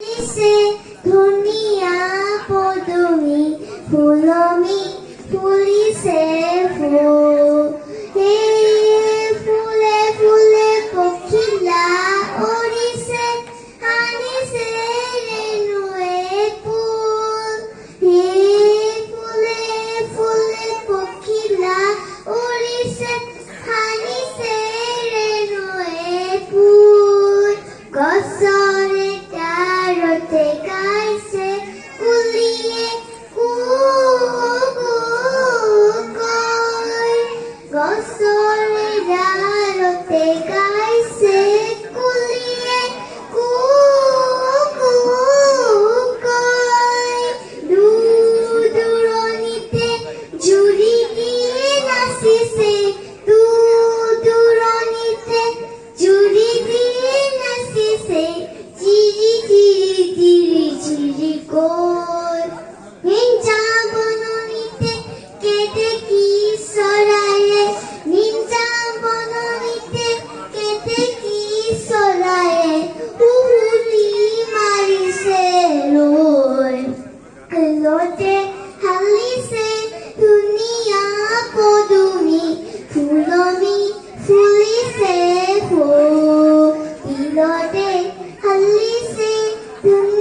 ফুলিছে ধুনীয়া পদুমী ফুলনি ফুলিছে ফুল ফুলে ফুলে পখিলা উৰিছে আনিছে ৰেণুৱে ফুল ফুলে ফুলে পখিলা উৰিছে আনিছে ৰেণুৱে ফুল গছৰে ডালতে গাইছে কুলিয়ে গছৰে ডালতে গাইছে কুলিয়ে দূৰ দূৰণিতে জুৰি দিয়ে নাচিছে দূৰ দূৰণিতে জুৰি দিয়ে নাচিছে চিৰি চিৰি চিৰি চিৰি গৈ নিঞ্জা বননিতে কেতেকী চৰায়ে নিঞ্জা বননিতে কেতেকী চৰায়ে উৰুলি মাৰিছে ৰৈ লতে হালিছে ধুনীয়া পদুমী ফুলনি ফুলিছে ফুল বিলতে হালিছে ধুনীয়া